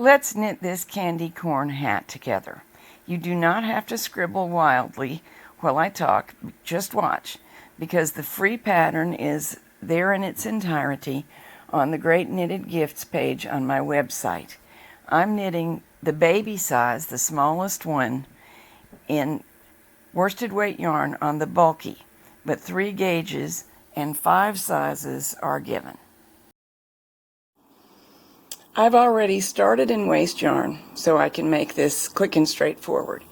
Let's knit this candy corn hat together. You do not have to scribble wildly while I talk, just watch, because the free pattern is there in its entirety on the Great Knitted Gifts page on my website. I'm knitting the baby size, the smallest one, in worsted weight yarn on the bulky, but 3 gauges and 5 sizes are given. I've already started in waste yarn, so I can make this quick and straightforward.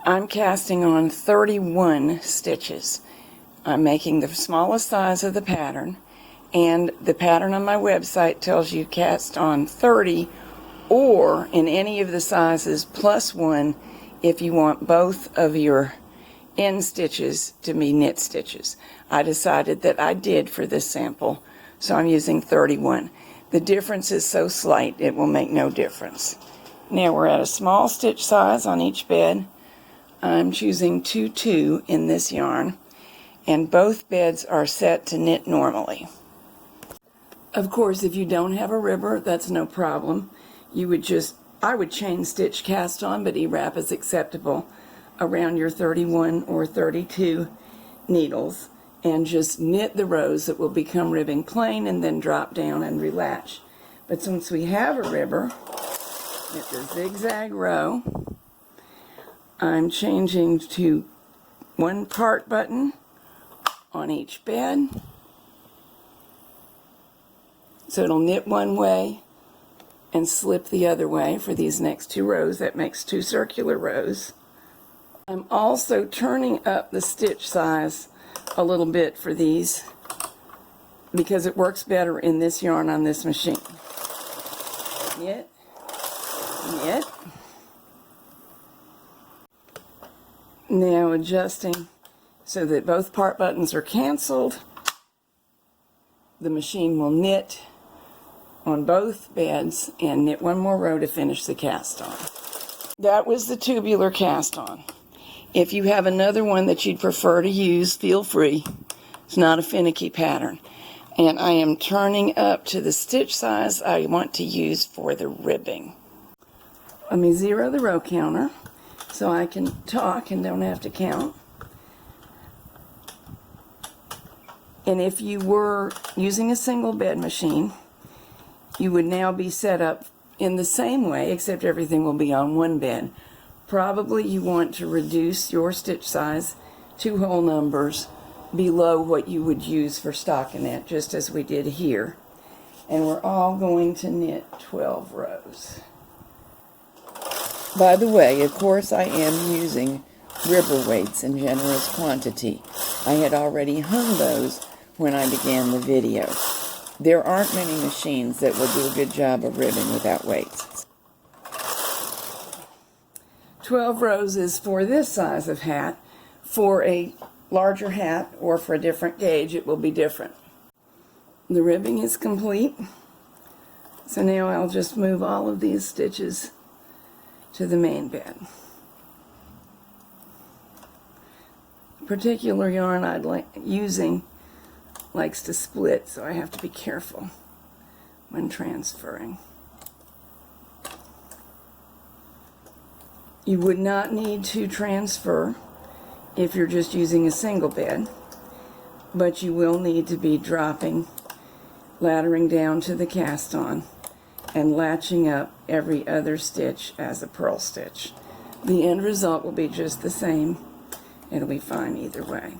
I'm casting on 31 stitches. I'm making the smallest size of the pattern, and the pattern on my website tells you cast on 30 or in any of the sizes plus 1 if you want both of your end stitches to be knit stitches. I decided that I did for this sample, so I'm using 31. The difference is so slight it will make no difference. Now we're at a small stitch size on each bed. I'm choosing 2-2 in this yarn, and both beds are set to knit normally. Of course, if you don't have a ribber, that's no problem. I would chain stitch cast on, but E-wrap is acceptable around your 31 or 32 needles, and just knit the rows that will become ribbing plain and then drop down and relatch. But since we have a ribber, knit the zigzag row. I'm changing to 1 part button on each bed, so it'll knit one way and slip the other way for these next 2 rows. That makes 2 circular rows. I'm also turning up the stitch size a little bit for these because it works better in this yarn on this machine. Knit, knit. Now adjusting so that both part buttons are canceled. The machine will knit on both beds and knit 1 more row to finish the cast on. That was the tubular cast on. If you have another one that you'd prefer to use, feel free. It's not a finicky pattern. And I am turning up to the stitch size I want to use for the ribbing. Let me zero the row counter so I can talk and don't have to count. And if you were using a single bed machine, you would now be set up in the same way, except everything will be on 1 bed. Probably you want to reduce your stitch size 2 whole numbers below what you would use for stockinette, just as we did here. And we're all going to knit 12 rows. By the way, of course I am using ribber weights in generous quantity. I had already hung those when I began the video. There aren't many machines that will do a good job of ribbing without weights. 12 rows is for this size of hat. For a larger hat or for a different gauge, it will be different. The ribbing is complete. So now I'll just move all of these stitches to the main bed. The particular yarn I'm using likes to split, so I have to be careful when transferring. You would not need to transfer if you're just using a single bed, but you will need to be dropping, laddering down to the cast on, and latching up every other stitch as a purl stitch. The end result will be just the same. It'll be fine either way.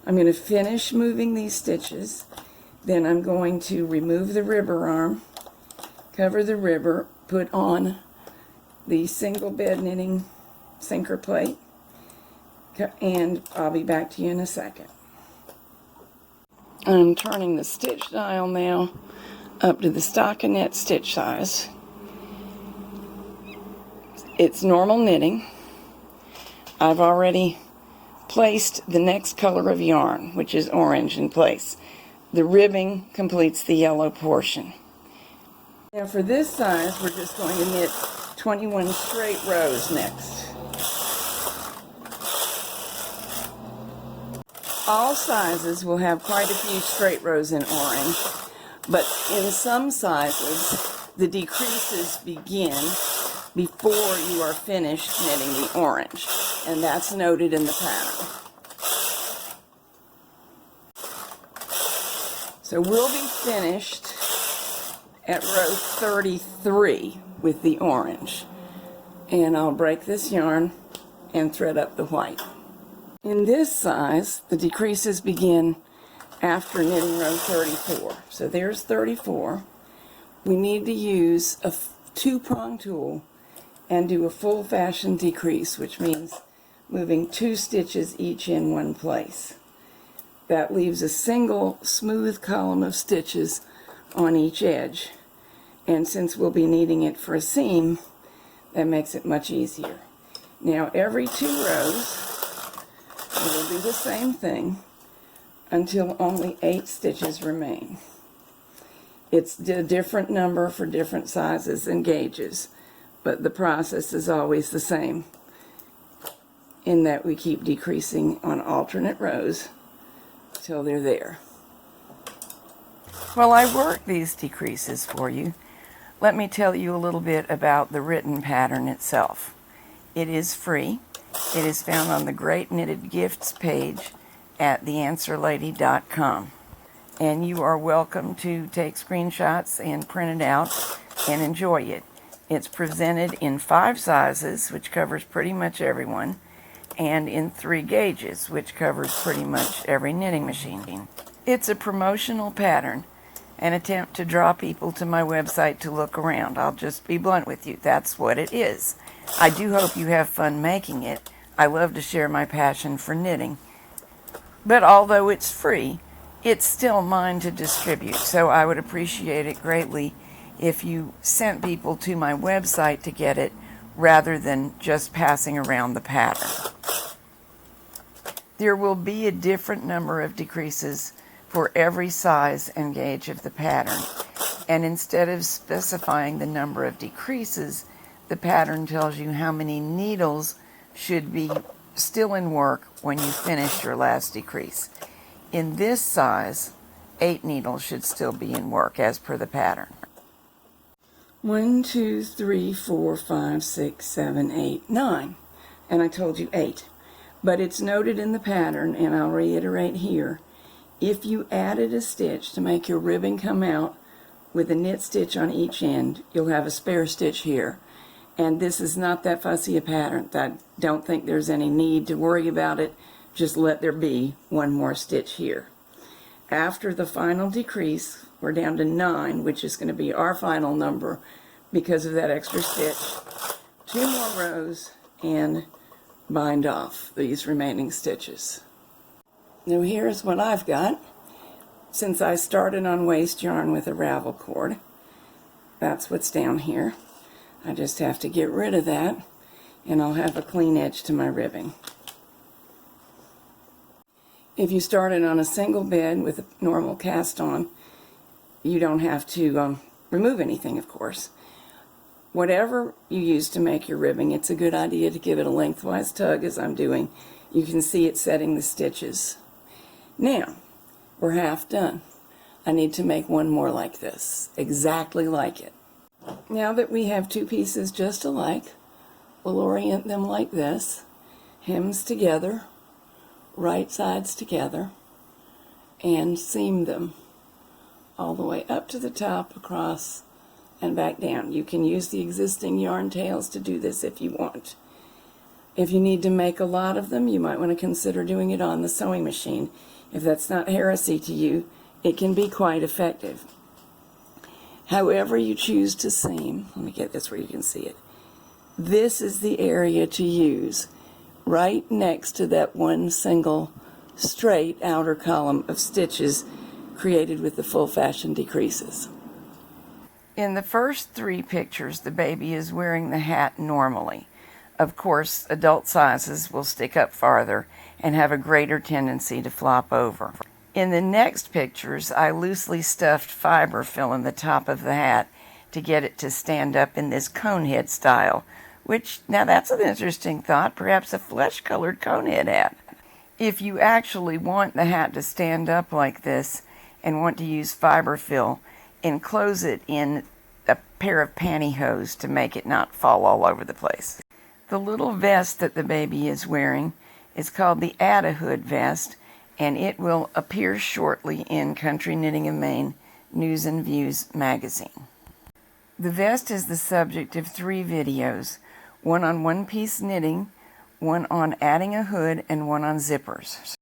I'm going to finish moving these stitches, then I'm going to remove the ribber arm, cover the ribber, put on the single bed knitting sinker plate, and I'll be back to you in a second. I'm turning the stitch dial now up to the stockinette stitch size. It's normal knitting. I've already placed the next color of yarn, which is orange, in place. The ribbing completes the yellow portion. Now for this size, we're just going to knit 21 straight rows next. All sizes will have quite a few straight rows in orange, but in some sizes the decreases begin before you are finished knitting the orange, and that's noted in the pattern. So we'll be finished at row 33 with the orange. And I'll break this yarn and thread up the white. In this size, the decreases begin after knitting row 34. So there's 34. We need to use a two-prong tool and do a full fashion decrease, which means moving 2 stitches each in one place. That leaves a single smooth column of stitches on each edge. And since we'll be needing it for a seam, that makes it much easier. Now every 2 rows, we'll do the same thing until only 8 stitches remain. It's a different number for different sizes and gauges, but the process is always the same in that we keep decreasing on alternate rows till they're there. While I work these decreases for you, let me tell you a little bit about the written pattern itself. It is free. It is found on the Great Knitted Gifts page at theanswerlady.com. And you are welcome to take screenshots and print it out and enjoy it. It's presented in 5 sizes, which covers pretty much everyone, and in 3 gauges, which covers pretty much every knitting machine. It's a promotional pattern, an attempt to draw people to my website to look around. I'll just be blunt with you. That's what it is. I do hope you have fun making it. I love to share my passion for knitting. But although it's free, it's still mine to distribute, so I would appreciate it greatly if you sent people to my website to get it rather than just passing around the pattern. There will be a different number of decreases for every size and gauge of the pattern, and instead of specifying the number of decreases, the pattern tells you how many needles should be still in work when you finish your last decrease. In this size, 8 needles should still be in work as per the pattern. 1, 2, 3, 4, 5, 6, 7, 8, 9. And I told you 8. But it's noted in the pattern, and I'll reiterate here, if you added a stitch to make your ribbon come out with a knit stitch on each end, you'll have a spare stitch here. And this is not that fussy a pattern. I don't think there's any need to worry about it. Just let there be one more stitch here. After the final decrease, we're down to 9, which is going to be our final number because of that extra stitch. 2 more rows and bind off these remaining stitches. Now here's what I've got. Since I started on waste yarn with a ravel cord, that's what's down here. I just have to get rid of that, and I'll have a clean edge to my ribbing. If you started on a single bed with a normal cast on, you don't have to remove anything, of course. Whatever you use to make your ribbing, it's a good idea to give it a lengthwise tug, as I'm doing. You can see it setting the stitches. Now, we're half done. I need to make one more like this, exactly like it. Now that we have 2 pieces just alike, we'll orient them like this. Hems together, right sides together, and seam them all the way up to the top, across, and back down. You can use the existing yarn tails to do this if you want. If you need to make a lot of them, you might want to consider doing it on the sewing machine. If that's not heresy to you, it can be quite effective. However you choose to seam, let me get this where you can see it. This is the area to use, right next to that one single straight outer column of stitches created with the full fashion decreases. In the first 3 pictures, the baby is wearing the hat normally. Of course, adult sizes will stick up farther and have a greater tendency to flop over. In the next pictures, I loosely stuffed fiber fill in the top of the hat to get it to stand up in this cone head style, which, now that's an interesting thought, perhaps a flesh-colored cone head hat. If you actually want the hat to stand up like this and want to use fiber fill, enclose it in a pair of pantyhose to make it not fall all over the place. The little vest that the baby is wearing is called the Add-A-Hood vest, and it will appear shortly in Country Knitting of Maine News and Views magazine. The vest is the subject of 3 videos, one on one-piece knitting, one on adding a hood, and one on zippers.